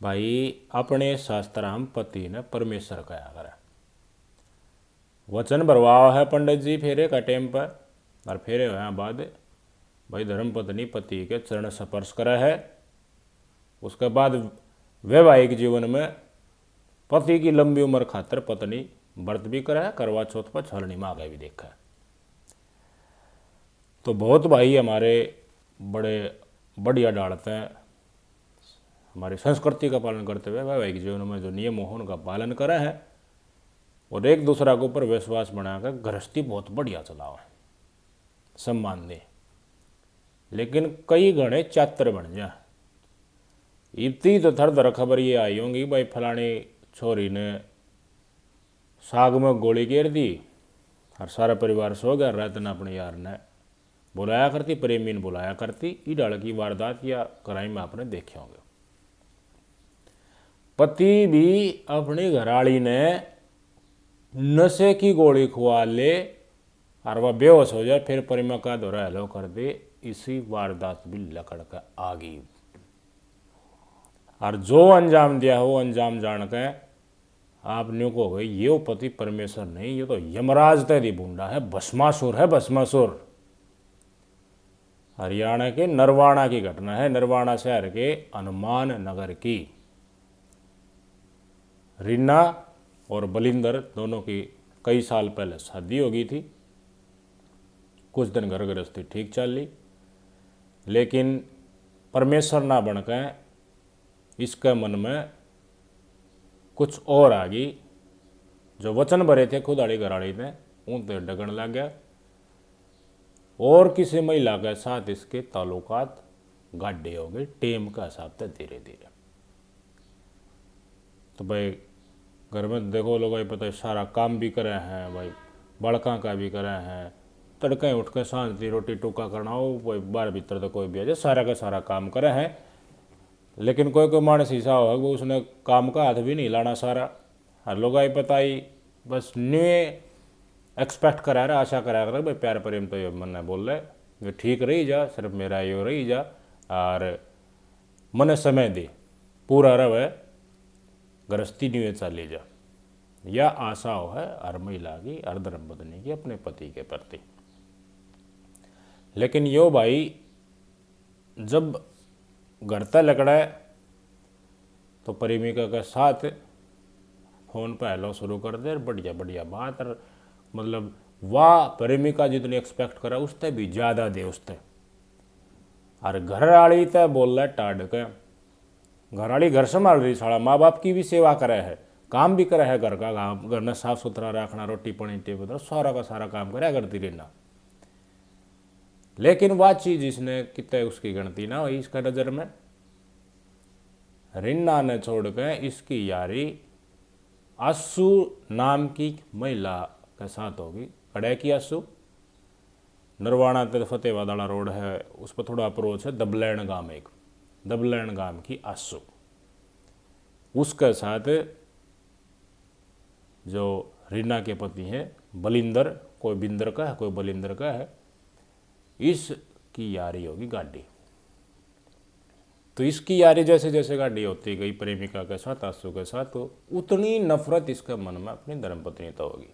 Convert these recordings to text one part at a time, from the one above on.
भाई अपने शास्त्र हम पति ने परमेश्वर कहा करे। वचन भरवाओ है पंडित जी फेरे का टेम पर, और फेरे हुए बाद भाई धर्म पत्नी पति के चरण स्पर्श करे है। उसके बाद वैवाहिक जीवन में पति की लंबी उम्र खातर पत्नी व्रत भी करे है, करवा चौथ पर छलनी मांगे भी देखा है। तो बहुत भाई हमारे बड़े बढ़िया डालते हैं, हमारी संस्कृति का पालन करते हुए वैवाहिक जीवन में जो नियम हो उनका पालन करा है और एक दूसरा के ऊपर विश्वास बनाकर गृहस्थी बहुत बढ़िया चलाओ है, सम्मान दे। लेकिन कई घने चातर बन जा। इतनी तो थर थर खबर ये आई होंगी भाई फलानी छोरी ने साग में गोली घेर दी और सारा परिवार सो गया। रात ने अपने यार ने बुलाया करती, प्रेमी ने बुलाया करती। ई डाल की वारदात या क्राइम आपने देखे होंगे। पति भी अपनी घरवाली ने नशे की गोली खुआ ले और वह बेहोश हो जाए, फिर परिमा का दौरा हेलो कर दे। इसी वारदात भी लकड़ का आ गई और जो अंजाम दिया हो अंजाम जान के आप न्यू को गई ये पति परमेश्वर नहीं, ये तो यमराज तैदी बूंडा है, भस्मासुर है, भस्मासुर। हरियाणा के नरवाणा की घटना है, नरवाणा शहर के हनुमान नगर की। रीना और बलिंदर दोनों की कई साल पहले शादी हो गई थी। कुछ दिन घर गृहस्थी ठीक चल ली, लेकिन परमेश्वर ना बनकर इसके मन में कुछ और आ गई। जो वचन भरे थे खुद आड़ी घराड़ी ने उन पर डगन लग गया और किसी महिला के साथ इसके ताल्लुकात गाढ़े हो गए टेम का हिसाब से धीरे धीरे। तो भाई घर में देखो लोग भाई पता है सारा काम भी करे हैं, भाई बड़का का भी करे हैं, तड़के उठ के शांति रोटी टुका करना हो, कोई बाहर भीतर तो कोई भी आ जाए, सारा का सारा काम करे हैं। लेकिन कोई कोई मानस ऐसा होगा वो उसने काम का हाथ भी नहीं लाना सारा। हर लोग आई पता ही बस न्यू एक्सपेक्ट करा रहा, आशा करा रहा भाई प्यार प्रेम तो ये मन बोल रहे ये ठीक रही जा, सिर्फ मेरा यो रही जा और मन समय दे पूरा रहे गृहस्थी न्यू चाली जा। या आशा हो है हर महिला की, हर धर्मपत्नी की अपने पति के प्रति। लेकिन यो भाई जब घर तक लकड़ा तो प्रेमिका के साथ फोन पर हेलो शुरू कर दे, बढ़िया बढ़िया बात। और मतलब वाह प्रेमिका जितनी एक्सपेक्ट करा उससे भी ज़्यादा दे उससे। और घर वाली तो बोल रहा है टाड़ के, घर वाली घर संभाल रही साला, माँ बाप की भी सेवा करे है, काम भी करे है घर का, घर में साफ सुथरा रखना, रोटी पानी टेबल सारा का सारा काम करे करती रहना। लेकिन वह चीज इसने कितने उसकी गिनती ना हुई इसका नजर में। रिन्ना ने छोड़ के इसकी यारी आसू नाम की महिला के साथ होगी। कड़े की आसू नरवाणा ते फतेहवादाला रोड है, उस पर थोड़ा अप्रोच है दबलैन गांव, एक दबलैन गांव की आसू। उसके साथ जो रीना के पति हैं बलिंदर, कोई बिंदर का है कोई बलिंदर का है, इसकी यारी होगी गाड़ी। तो इसकी यारी जैसे जैसे गाड़ी होती गई प्रेमिका के साथ आंसू के साथ, तो उतनी नफरत इसके मन में अपनी धर्मपत्नी तो होगी,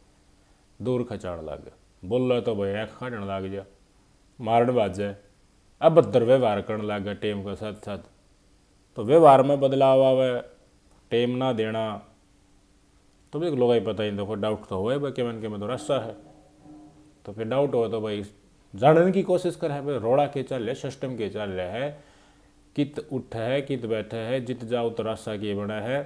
दूर खचाड़ लग गया। बोल रहा तो भाई आँख खाटने लग जा, मारने बाज जाए, अब बदतर व्यवहार करने लग गया टेम के साथ साथ। तो व्यवहार में बदलाव आवे, टेम ना देना, तो भी लोग ही पता ही देखो डाउट तो हुआ भाई कि मन के में तो रास्ता है। तो फिर डाउट हो तो भाई जानने की कोशिश करे भाई रोड़ा के चल रहे, सिस्टम के चल रहे है, कित उठ है कित बैठे है, जित जाओ तो रास्ता किए बना है।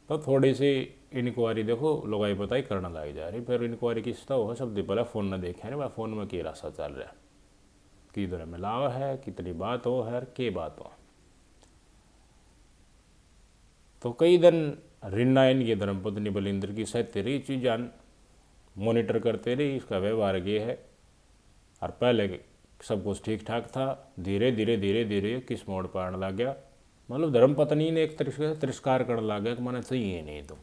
तो थोड़ी सी इंक्वायरी देखो लोग ही पता ही करना लग जा रही। फिर इंक्वायरी किसता हो सब पहले फ़ोन न देखे भाई फ़ोन में की रास्ता चल रहा है, किधर मिलाव है, कितनी बात हो है, के बात हो। तो कई दिन रिन्ना इनकी धर्मपत्नी बलिंदर की सहते रही चीज़ान मॉनिटर करते रही, इसका व्यवहार ये है। और पहले सब कुछ ठीक ठाक था, धीरे धीरे धीरे धीरे किस मोड़ पर आने लग गया। मतलब धर्मपत्नी ने एक तरीके से तिरस्कार करने लग गया कि मैंने चाहिए नहीं तुम।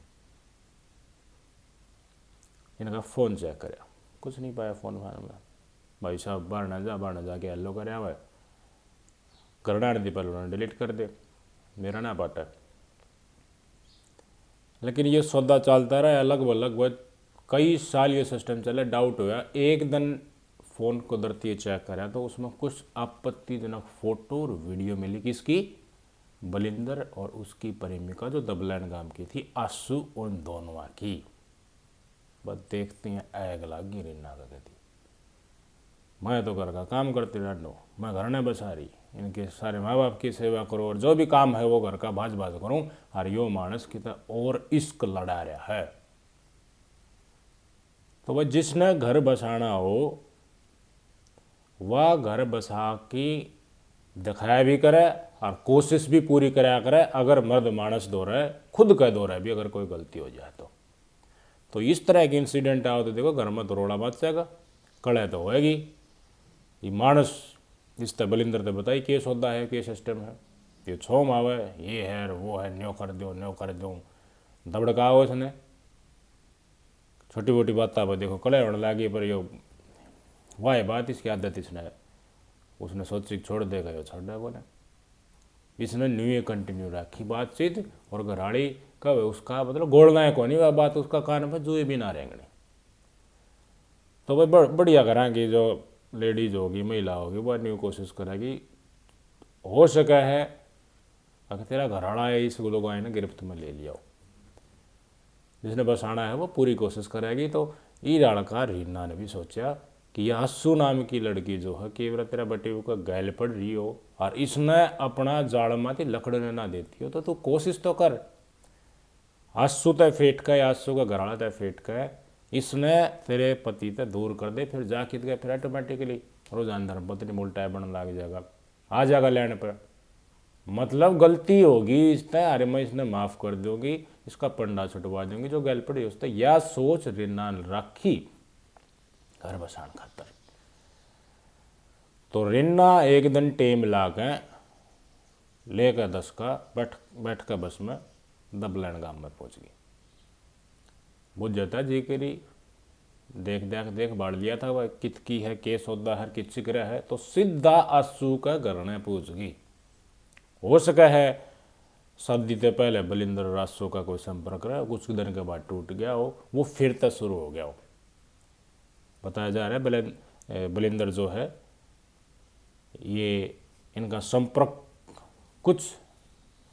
इनका फ़ोन चेक कराया, कुछ नहीं पाया फ़ोन में। भाई साहब बाहर ना जाके हेलो कर करना दी पहले उन्होंने डिलीट कर दे, मेरा ना पाटा। लेकिन ये सौदा चलता रहा लगभग लगभग कई साल ये सिस्टम चला। डाउट हुआ एक दिन फ़ोन को दरती चेक करा तो उसमें कुछ आपत्तिजनक फोटो और वीडियो मिली किसकी, बलिंदर और उसकी प्रेमिका जो दबलैन गांव की थी आंसू उन दोनों की। बस देखते हैं आग लागी रीना का कहती मैं तो घर का काम करती रहूँ, मैं घर ने बसा रही, इनके सारे माँ बाप की सेवा करो और जो भी काम है वो घर का भाज भाज करूँ, और यो मानस की और इश्क लड़ा रहा है। तो वह जिसने घर बसाना हो वह घर बसा की दिखाया भी करे और कोशिश भी पूरी कराया करे। अगर मर्द मानस दो रहे खुद कह दो रहे भी अगर कोई गलती हो जाए तो इस तरह के इंसिडेंट आओ तो देखो घर में तो रोड़ा मच जाएगा, कड़े तो होएगी। ये मानस इस तरह बलिंदर तो बताई केस होता है, के सिस्टम है, ये छोम आवे ये है वो है, न्यो कर दो दबड़काओ इसने छोटी मोटी बात पर देखो कड़े होने लगी। पर यो वाह बात इसकी आदत इसने उसने सोची छोड़ देगा, यो छोड़ देगा ने इसने न्यू कंटिन्यू रखी बातचीत। और घराड़ी कब उसका मतलब गोड़ना है कौन वह बात उसका कान पर जुए भी ना रहेंगे। तो भाई बढ़िया कराएंगे जो लेडीज होगी महिला होगी वह न्यू कोशिश करेगी हो सका है अगर तेरा घराड़ा है इस लोगों आए ना गिरफ्त में ले लिया हो, जिसने बसाना है वो पूरी कोशिश करेगी। तो ये लड़का रीना ने भी सोचा कि यह आंसू नाम की लड़की जो है केवल तेरा बटे का गैल पड़ रही हो और इसने अपना जाड़ माती लकड़ने ना देती हो तो तू कोशिश तो कर। आंसू तय फेट का आंसू का घराड़ा तय फेट का इसने तेरे पति तय दूर कर दे, फिर जा खिद गए फिर ऑटोमेटिकली रोजान धर्म पत्नी मुल्टा बनने लग जाएगा, आ जाएगा लैंड पर। मतलब गलती होगी इसने अरे मैं इसने माफ़ कर दूंगी, इसका पंडा छुटवा दूंगी जो गैल पड़ी उसने यह सोच रीना रखी घर बसान खातर। तो रीना एक दिन टेम ला के लेकर 10 का बैठ कर बस में दबलैन गांव में पहुंच गई। बुझ जाता जी करी देख बाढ़ लिया था वह कितकी है केस होता है कित चिकरा है। तो सीधा आंसू का घरने पूछ गई। हो सका है शादी से पहले बलिंदर और आंसू का कोई संपर्क रहा, कुछ दिन के बाद टूट गया हो, वो फिर तक शुरू हो गया हो। बताया जा रहा है बलिंदर जो है ये इनका संपर्क कुछ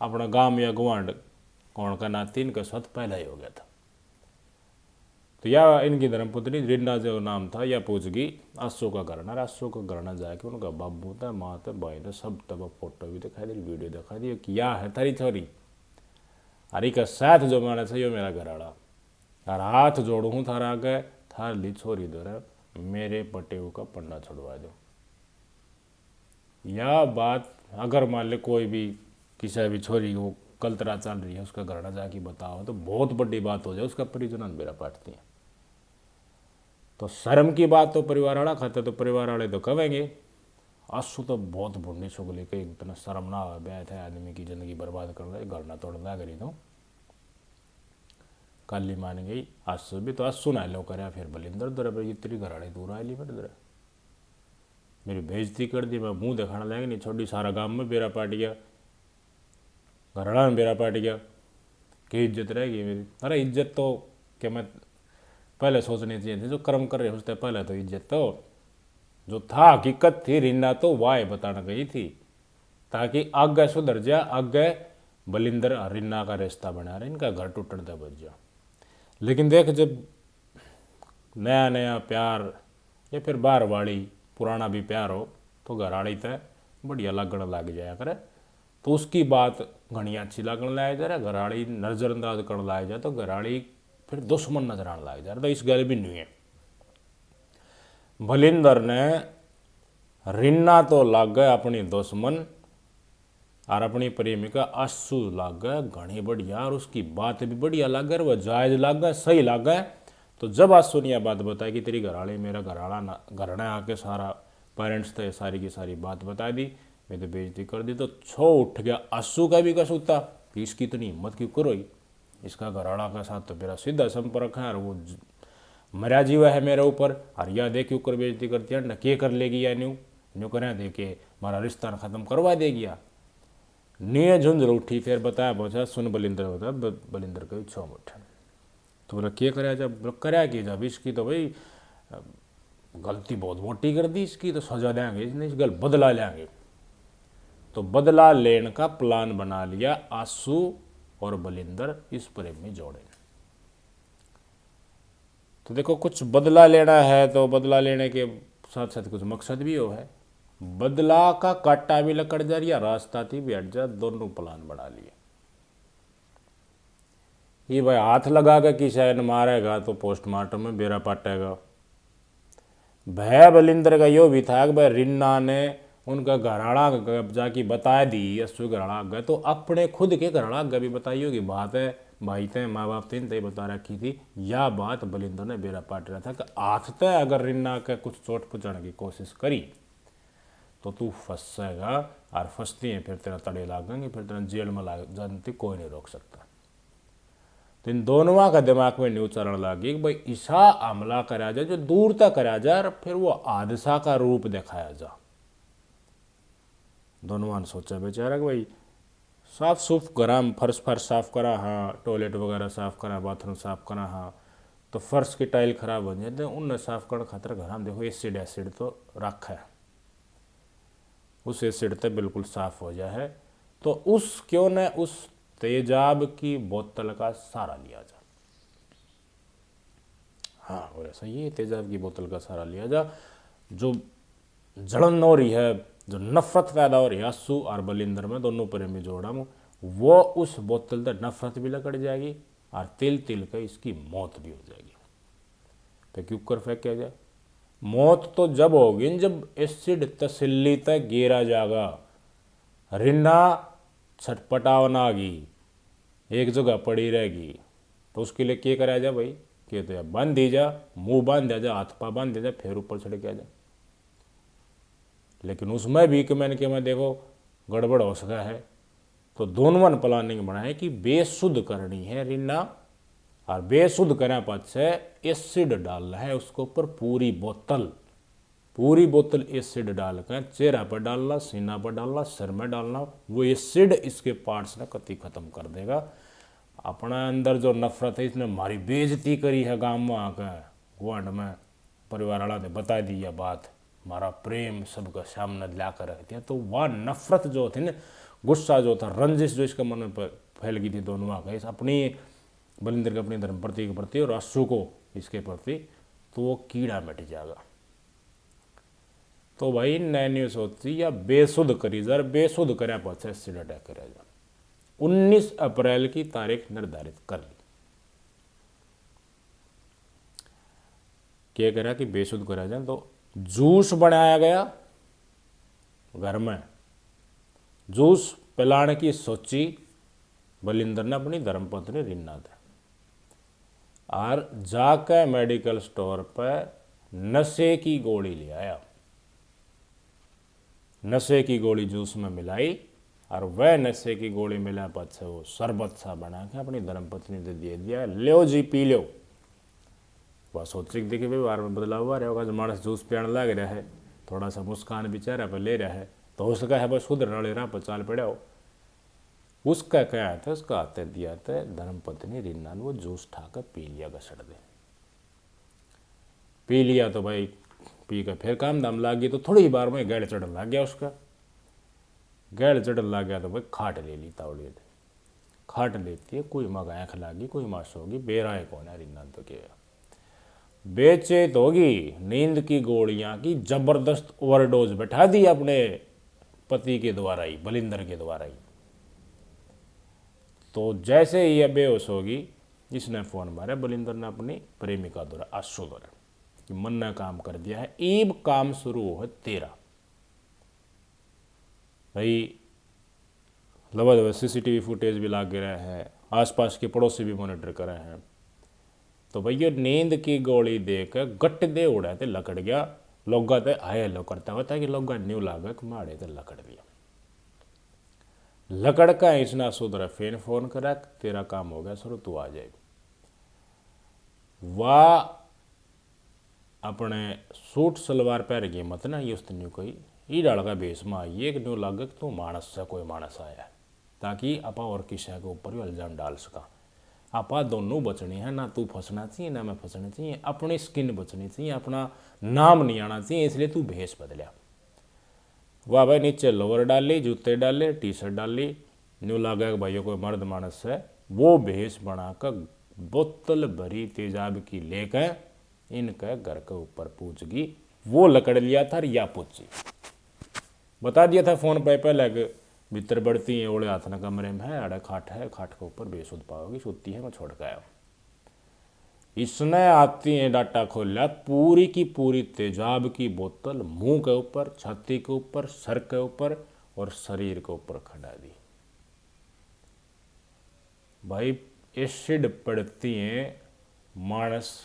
अपना गांव या गुआंड कौन का नाती इनका साथ पहला ही हो गया था। तो या इनकी धर्मपुत्री रीना जो नाम था या पूछ गई आंसू का घरना। आंसू का घरना जाके उनका बाबू था माँ था भाई था सब तक फोटो भी दिखाई दी वीडियो दिखाई दी क्या है थारी छोरी अरे का साथ जो माना था यो मेरा घराड़ा और हाथ जोड़ू हूँ थारा आगे थार ली छोरी दो मेरे पटेऊ का पन्ना छुड़वा दो। यह बात अगर मान ले कोई भी किसी भी छोरी को कलतरा चल रही है उसका घरना जाके बताओ तो बहुत बड़ी बात हो जाए, उसका परिजन मेरा पाटती है। तो शर्म की बात तो परिवार वाला खाते तो परिवार वाले तो कहेंगे आंसू तो बहुत बुढ़नी सुगली के इतना शर्म ना हो बैठ है आदमी की जिंदगी बर्बाद कर रहा है घर ना तोड़ना करी तो काली मान गई। आंसू भी तो आंसू ना लो करे फिर बलिंदर दर इतनी घराड़े दूर आई ली फिर दर मेरी बेइज्जती कर दी, मैं मुंह दिखाने लगे नहीं छोड़ी सारा गांव में बेरा पाट गया घराड़ा में बेरा पाट गया कि इज्जत रहेगी मेरी। अरे इज्जत तो क्या मैं पहले सोचनी चाहिए थी जो कर्म कर रहे उससे पहले तो इज्जत तो जो था हकीकत थी रीना तो वाह बताना गई थी ताकि आगे सुधर जा आगे बलिंदर रीना का रिश्ता बना रहे इनका घर टूटने तक बच जा। लेकिन देख जब नया नया प्यार या फिर बार वाली पुराना भी प्यार हो तो घराड़ी तय बढ़िया लगने लग जाया करे तो उसकी बात घनी अच्छी लगने लग जा रहा घराड़ी नजरअंदाज करने लग जाए तो घराड़ी फिर दुश्मन नजर आने लग जा रहा। तो इस गल भी नहीं है बलिंदर ने रीना तो लग गए अपनी दुश्मन और अपनी प्रेमिका आंसू लग गए घनी बढ़िया और उसकी बात भी बढ़िया लग गई वह जायज लग गए सही लग गए। तो जब आंसू ने यह बात बताई कि तेरी घराड़ी मेरा घराड़ा आके सारा पेरेंट्स थे सारी की सारी बात बता दी मैं तो बेइज्जती कर दी तो छो उठ गया आंसू का भी कसूता कि इसकी इतनी हिम्मत क्यों करो इसका घराड़ा का साथ तो मेरा सीधा संपर्क है और वो मरा जीवा है मेरे ऊपर और यह देख ऊपर बेइज्जती करती है न के कर लेगी या न्यू न्यू करें दे के हमारा रिश्ता ख़त्म करवा देगी या नीय झुंझुर उठी, फिर बताया पहुंचा सुन बलिंदर होता बलिंदर को छो मुठ। तो बोला क्या कराया जब, बोला कराया कि जब इसकी तो भाई गलती बहुत मोटी कर दी, इसकी तो सजा देंगे, इसने इस गल बदला लेंगे। तो बदला लेने का प्लान बना लिया आंसू और बलिंदर इस प्रेम में जोड़े। तो देखो कुछ बदला लेना है तो बदला लेने के साथ साथ कुछ मकसद भी हो है। बदला का काटा भी लकड़ जा रही, रास्ता थी भी हट जा, दोनों प्लान बना लिए। ये भाई हाथ लगा के किसी ने मारेगा तो पोस्टमार्टम में बेरा पाटेगा। भय बलिंदर का यो भी था कि भाई रिन्ना ने उनका घराड़ा जाके बता दी, अस्सू घराड़ा गए तो अपने खुद के घराड़ा भी बताई होगी बात है। भाई ते माँ बाप तीन तय बता रखी थी, या बात बलिंदर ने बेरा पाट रहा था कि हाथ तय अगर रिन्ना के कुछ चोट पहुँचाने की कोशिश करी तो तू फंसेगा, और फंसती है फिर तेरा तड़े लागेंगे, फिर तेरा जेल में लाग जानती, कोई नहीं रोक सकता। तो इन दोनों का दिमाग में न्यू चरण लगी कि भाई ऐसा हमला कराया जाए जो दूर तक कराया जाए और फिर वो हादसा का रूप दिखाया जा। दोनों ने सोचा बेचारा कि भाई साफ सूफ करा, फर्श साफ करा, हाँ टॉयलेट वगैरह साफ करा, बाथरूम साफ करा, हाँ तो फर्श की टाइल खराब हो जाए तो उन साफ करने खातर घर में देखो एसिड तो रखा है, उस एसिड तो बिल्कुल साफ हो जाए। तो उस क्यों न उस तेजाब की बोतल का सहारा लिया जा। हाँ और ऐसा ये तेजाब की बोतल का सहारा लिया जा, जो जलन हो रही है, जो नफरत पैदा हो रही है आंसू और बलिंदर में, दोनों प्रेमी जोड़ा में, वो उस बोतल तक नफरत भी लकड़ जाएगी और तिल तिल का इसकी मौत भी हो जाएगी। तो क्यों कर फेंका जाए, मौत तो जब होगी जब एसिड तसल्ली तक गिरा जाएगा, रिन्ना छटपटावना आगी, एक जगह पड़ी रहेगी। तो उसके लिए क्या कराया जाए भाई, कहते हैं बांध दी जा, मुंह बांध दिया जा, हाथ पा बांध दिया जा, फिर ऊपर चढ़ के आ जा। लेकिन उसमें भी कि मैंने क्या देखो गड़बड़ हो सका है। तो दोनों प्लानिंग बना है कि बेसुध करनी है रिन्ना, और बेसुध करने पाछे एसिड डालना है उसके ऊपर, पूरी बोतल एसिड डालकर चेहरा पर डालना, सीना पर डालना, सिर में डालना। वो एसिड इसके पार्ट्स ने कति खत्म कर देगा। अपना अंदर जो नफरत है, इसने हमारी बेइज्जती करी है गांव में आकर, गुआंढ में परिवार वाला ने बता दी यह बात, हमारा प्रेम सबका सामने ला कर रख दिया। तो वह नफरत जो थी ना, गुस्सा जो था, रंजिश जो इसके मन में फैल गई थी दोनों का, इस अपनी बलिंदर के अपनी धर्म प्रति के प्रति और आंसू को इसके प्रति, तो वो कीड़ा मिट जाएगा। तो भाई नए न्यूज होती या बेसुध करी जा, बेसुध करे पाछे एसिड अटैक करे जा। 19 अप्रैल की तारीख निर्धारित कर ली। क्या करा कि बेसुध करा जाए, तो जूस बनाया गया घर में, जूस पिलाने की सोची बलिंदर ने अपनी धर्मपत्नी रिन्ना थे, और जाकर मेडिकल स्टोर पर नशे की गोली ले आया। नशे की गोली जूस में मिलाई, और वह नशे की गोली मिला पाछे वो शरबत सा बना के अपनी धर्मपत्नी से दे दिया, लो जी पी लो। वह सोच रही देखिए भाई बार में बदलाव हुआ रहा होगा, जो मानस जूस पियाने लग रहा है, थोड़ा सा मुस्कान भी चेहरा पर ले रहा है, तो हो सका है बस सुधर वाले राह पर चाल पड़ा हो। उसका क्या था, उसका हाथ दिया था धर्मपत्नी रिन्ना ने, वो जूस ठाकर पी लिया, घसड़ दे पी लिया। तो भाई पी कर फिर काम दाम लाग गई, तो थोड़ी ही बार में गैड़ चढ़न लग गया उसका, गैड़ चढ़न लग गया। तो भाई खाट ले ली तावड़ी, खाट लेती है, कोई मग आँख लागी, कोई मास होगी, बेराए कौन है रिन्ना तो क्या बेचेत होगी। नींद की गोलियां की जबरदस्त ओवरडोज बैठा दी अपने पति के द्वारा ही, बलिंदर के द्वारा ही। तो जैसे ही यह बेहोश होगी, इसने फोन मारा बलिंदर ने अपनी प्रेमिका द्वारा, आंसू द्वारा, कि मन ने काम कर दिया है, ईब काम शुरू हो तेरा। भाई लवा सीसीटीवी फुटेज भी लाग रहे हैं, आसपास के पड़ोसी भी मॉनिटर कर रहे हैं। तो भैया नींद की गोली देकर गट दे उड़ा थे, लकड़ गया। लोग ते आए लो करता होता है कि लोग न्यू लागक मारे थे, लकड़ दिया। लकड़ का इसना सुधरा फेन फोन करा, तेरा काम हो गया सर, तू आ जाए। वाह अपने सूट सलवार पहन गई मत ना, ये उस न्यू कोई ई डाल का बेस में आई, एक न्यू लागक तू मानस से कोई मानस आया। ताकि आपा और किसी के ऊपर भी इल्ज़ाम डाल सका। आपा दोनों बचने हैं, ना तू फंसना चाहिए ना मैं फंसना चाहिए, अपनी स्किन बचनी चाहिए, अपना नाम नहीं आना चाहिए, इसलिए तू भेस बदलिया। वाह भाई, नीचे लोअर डाल ली, जूते डाल ली, टी शर्ट डाल ली, न्यू लगा भाइयों कोई मर्द मानस है, वो भेस बनाकर बोतल भरी तेजाब की लेकर इनके घर के ऊपर पूछगी। वो लकड़ लिया था या पूछी, बता दिया था फोन पे पहले कि भीतर बढ़ती है ओले हाथ न कमरे में है, अड़े खाट है, खाट के ऊपर बेसुध पाओगी, सोती है मैं छोड़ के आया। इसने आती है डाटा खोला, पूरी की पूरी तेजाब की बोतल मुंह के ऊपर, छाती के ऊपर, सर के ऊपर और शरीर के ऊपर खड़ा दी। भाई एसिड पड़ती है मानस,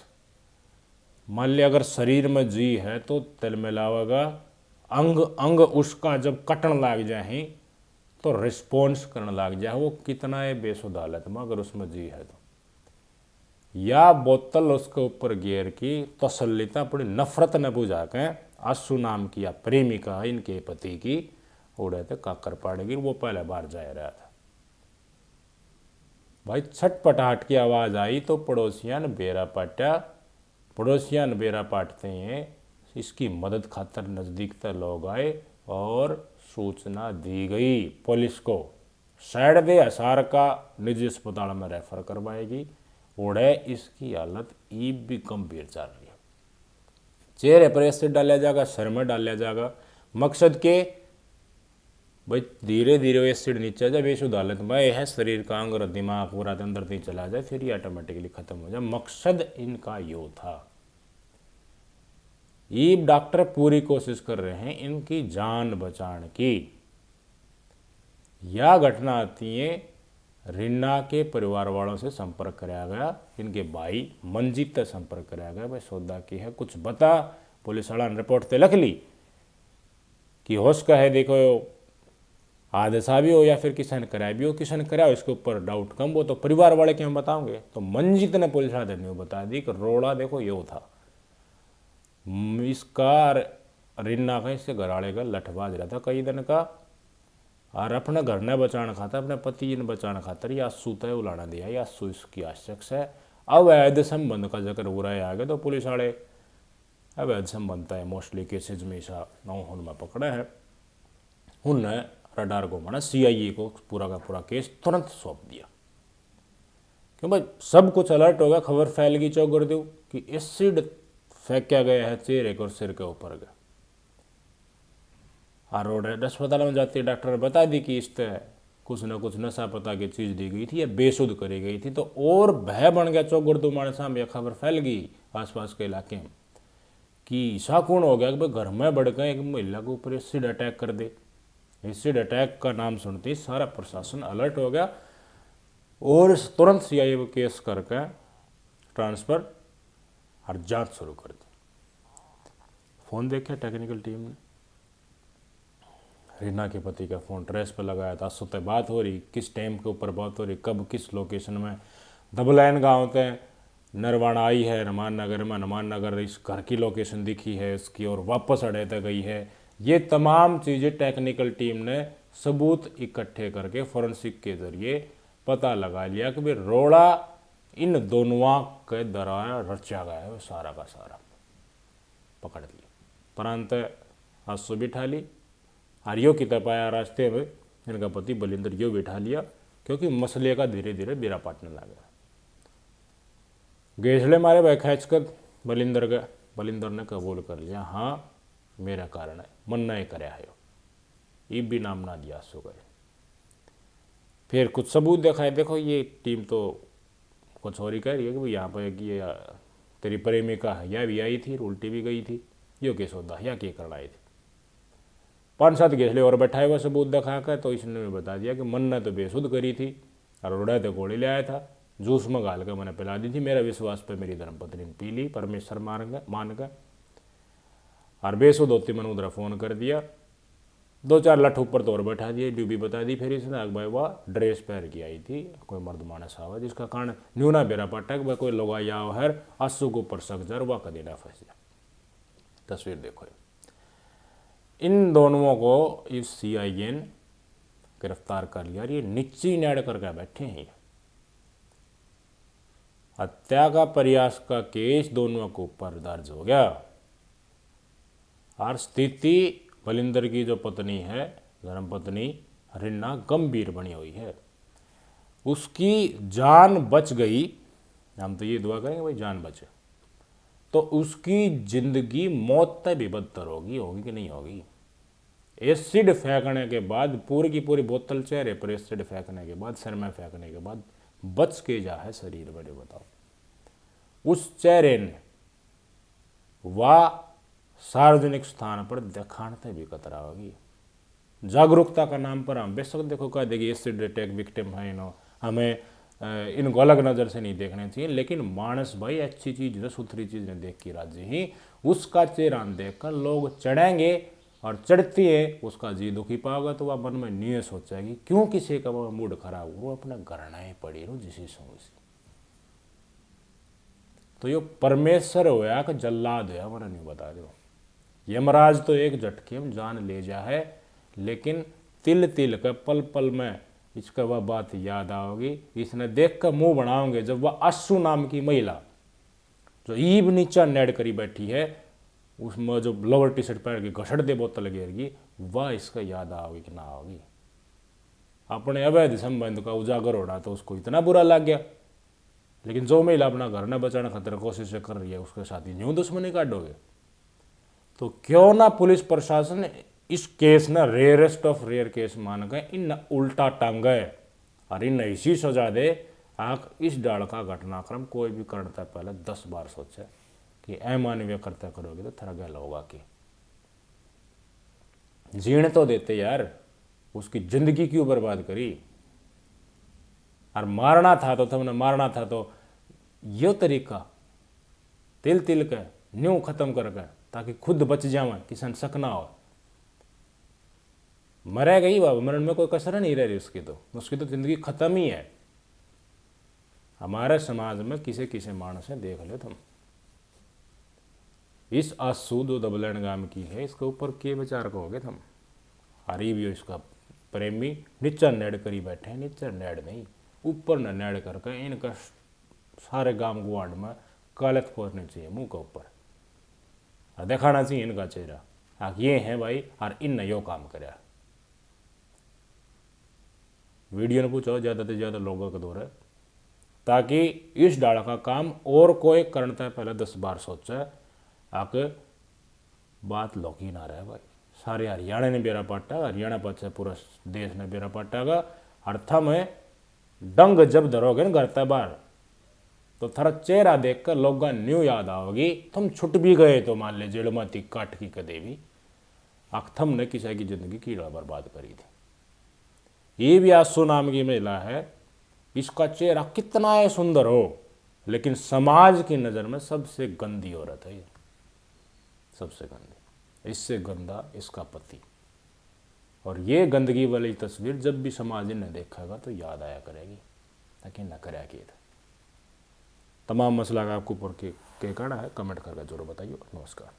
मान लिया अगर शरीर में जी है तो तिल मिलावेगा, अंग अंग उसका जब कटन लग जाए तो रिस्पॉन्स करने लग जाए, वो कितना है बेसुध हालत में अगर उसमें जी है तो। या बोतल उसके ऊपर गिर की तसल्लीता अपनी नफरत न बुझा के आंसू नाम की या प्रेमिका इनके पति की उड़े थे काकर पाड़ेगी, वो पहले बार जा रहा था। भाई छटपटाहट की आवाज़ आई तो पड़ोसियान बेरा पाटा, पड़ोसियान बेरा पाटते हैं, इसकी मदद खातर नज़दीक तक लोग आए और सूचना दी गई पुलिस को, साइड दे हसार का निजी अस्पताल में रेफर करवाएगी। ओढ़े इसकी हालत ईब भी गंभीर चल रही है, चेहरे पर एसिड डाला जाएगा, सर में डाला जाएगा, मकसद के भाई धीरे धीरे एसिड नीचे जाए, बेसुध हालत में है शरीर का अंग और दिमाग पूरा अंदर नहीं चला जाए, फिर ये ऑटोमेटिकली खत्म हो जाए। मकसद इनका यो था। ये डॉक्टर पूरी कोशिश कर रहे हैं इनकी जान बचाने की। यह घटना आती है, रीना के परिवार वालों से संपर्क कराया गया, इनके भाई मंजीत से संपर्क कराया गया, भाई सौदा की है कुछ बता। पुलिस वाला ने रिपोर्ट ते लिख ली कि होश का है, देखो हादसा भी हो या फिर किसी ने कराया भी हो, किसी ने कराया इसके ऊपर डाउट कम, वो तो परिवार वाले क्यों बताओगे। तो मंजीत ने पुलिस वाले ने बता दी कि रोड़ा देखो यो था, इसका रीना का इसके घर वाले का लठबाज रहा था कई दिन का, और अपने घर ने बचाना खाता, अपने पति ने बचाना खातर ये आंसू तय उलाना दिया, ये आंसू इसकी आवश्यक है। अवैध संबंध का जिक्र हो रहा है आगे, तो पुलिस वाले अवैध संबंध है मोस्टली केसेज में ऐसा नौ में पकड़े हैं। उनने रडार को माना CIA को पूरा का पूरा केस तुरंत सौंप दिया, क्यों भाई सब कुछ अलर्ट हो गया, खबर फैल गई चौगुर दो कि एसिड फेंका गया है चेहरे को और सिर के ऊपर गया। और रोड अस्पताल में जाती है, डॉक्टर ने बता दी कि इस तरह कुछ न कुछ नशा पता की चीज़ दी गई थी या बेसुध करी गई थी, तो और भय बन गया चौगुर दो मानसा में। यह खबर फैल गई आसपास के इलाके में कि ऐसा कौन हो गया कि भाई घर में बढ़ गए एक महिला के ऊपर एसिड अटैक कर दे। एसिड अटैक का नाम सुनते ही सारा प्रशासन अलर्ट हो गया और तुरंत CIA को केस करके ट्रांसफ़र और जांच शुरू कर दी। फ़ोन देखा टेक्निकल टीम ने, रीना के पति का फ़ोन ट्रेस पर लगाया था, सुते बात हो रही, किस टाइम के ऊपर बात हो रही, कब किस लोकेशन में, दबलैन गाँव से नरवाना आई है हनुमान नगर में, हनुमान नगर इस घर की लोकेशन दिखी है इसकी और वापस अड़े तक गई है। ये तमाम चीज़ें टेक्निकल टीम ने सबूत इकट्ठे करके फोरेंसिक के जरिए पता लगा लिया कि भाई रोड़ा इन दोनों के द्वारा रचा गया है, सारा का सारा पकड़ लिया। प्रांत आंसू बिठा ली, आर्यो की तरफ आया रास्ते में, इनका पति बलिंदर यो बिठा लिया, क्योंकि मसले का धीरे धीरे बेरा पाटने लगा। गेसले मारे भाई खींच कर बलिंदर का, बलिंदर ने कबूल कर लिया, हाँ मेरा कारण है, मन नहीं कराया है, ये भी नाम ना दिया सो गए। फिर कुछ सबूत दिखाए, देखो ये टीम तो कुछ और ही कह रही है कि भाई यहाँ पर ये तेरी प्रेमिका है, यह भी आई थी, उल्टी भी गई थी, यो केस होता या के करना आई थी। 5-7 गेसले और बैठाए हुए सबूत दिखा कर, तो इसने बता दिया कि मन ने तो बेसुध करी थी और रोड़ा तो गोली ले आया था, जूस में गाल कर मैंने पिला दी थी, मेरा विश्वास पे मेरी धर्मपत्नी ने पी ली, परमेश्वर मान कर, और बेसुध होती मैंने उधर फ़ोन कर दिया, 2-4 लठ ऊपर तो और बैठा दिए, ड्यूबी बता दी। फिर इसने भाई वह ड्रेस पहन के आई थी, कोई मर्द मानस आवा, जिसका कारण न्यूना बेरा पटक भाई कोई लोग आया हर आंसू को ऊपर सक जार वह कभी ना फंस जाए। तस्वीर देखो, इन दोनों को इस CIA गिरफ्तार कर लिया और ये नीची नेड़ करके बैठे हैं। हत्या का प्रयास का केस दोनों के ऊपर दर्ज हो गया और स्थिति बलिंदर की जो पत्नी है, धर्मपत्नी रिन्ना, गंभीर बनी हुई है। उसकी जान बच गई, हम तो ये दुआ करेंगे भाई जान बचे, तो उसकी जिंदगी मौत तक भी बदतर होगी कि नहीं होगी। एसिड फेंकने के बाद, पूरी की पूरी बोतल चेहरे पर एसिड फेंकने के बाद, सिर में फेंकने के बाद बच के जा है शरीर बड़े, बताओ। उस चेहरे ने वह सार्वजनिक स्थान पर दिखाने भी कतरा होगी। जागरूकता का नाम पर हम बेशक देखो कह देगी एसिड अटैक विक्टिम है, इन्हों हमें इनको अलग नज़र से नहीं देखने चाहिए, लेकिन मानस भाई अच्छी चीज़ है, सुथरी चीज़ ने देख की राज्य ही उसका चेहरा देखकर लोग चढ़ेंगे और चढ़ती है उसका जी दुखी पाओगे तो वह मन में नहीं सोचेगी क्यों किसी का वह मूड खराब हो, अपना घर नहीं पड़ी रो जिसी समझ। तो यो परमेश्वर होया कि जल्लाद होया मैंने नहीं बता दो। यमराज तो एक झटके में जान ले जा है, लेकिन तिल तिल का पल पल में इसका वह बात याद आओगी। इसने देख कर मुंह बनाओगे जब वह आशु नाम की महिला जो ईब नीचा नेड़ करी बैठी है, उसमें जो लोअर टी शर्ट पहन के घसड़ दे बोतल गिरेगी, वह इसका याद आओगी कि ना आओगी। अपने अवैध संबंध का उजागर होना तो उसको इतना बुरा लग गया, लेकिन जो महिला अपना घर न बचाने खतरा कोशिश कर रही है उसके साथ ही न्यू दुश्मनी काटोगे। तो क्यों ना पुलिस प्रशासन इस केस ना रेयरेस्ट ऑफ रेयर केस मान गए, इन उल्टा टांग गए और इन ऐसी सजा दे आख इस डाल का घटनाक्रम कोई भी करता पहले 10 बार सोचे कि अमानवीय कर्तव्य करोगे तो थोड़ा गल होगा कि जीने तो देते यार, उसकी जिंदगी क्यों बर्बाद करी। और मारना था तो तुमने मारना था तो यो तरीका तिल तिल के न्यू खत्म करके ताकि खुद बच जावे, किसान शक ना हो। मरे गई बाबा, मरण में कोई कसर नहीं रह रही उसकी तो जिंदगी खत्म ही है। हमारे समाज में किसे किसे मानस है देख लो तुम। इस आंसू जो दबलैंड गांव की है इसके ऊपर के विचार कहोगे तुम। हरी भी इसका प्रेमी नीचा नेड़ करी बैठे हैं, नीचा नेड़ नहीं ऊपर न नेड़ करके इनका सारे गांव गुआंड में कालत पहुंचनी चाहिए मुंह के ऊपर और दिखाना चाहिए इनका चेहरा ये है भाई और इन यो काम कराया। वीडियो ने पूछो ज़्यादा से ज़्यादा लोगों को दौरे ताकि इस डाला का काम और कोई करता है पहले 10 बार सोचे आके बात लौकी ना रहे भाई। सारे हरियाणा ने बेरा पाटा, हरियाणा पाछे पूरा देश ने बेरा पाटागा। और थमें डंग जब धरोगे ना घर ते बाहर तो थारा चेहरा देखकर लोग न्यू याद आओगी। तुम छुट भी गए तो मान ले जेल में काट की कदे भी थम ने किसी की जिंदगी कीड़ा बर्बाद करी थी। ये भी आंसू नाम की महिला है, इसका चेहरा कितना है सुंदर हो, लेकिन समाज की नज़र में सबसे गंदी औरत है, सबसे गंदी। इससे गंदा इसका पति। और ये गंदगी वाली तस्वीर जब भी समाज ने देखेगा तो याद आया करेगी, ताकि न करे कि तमाम मसला का आपको ऊपर के कहना है कमेंट करके जरूर बताइए। नमस्कार।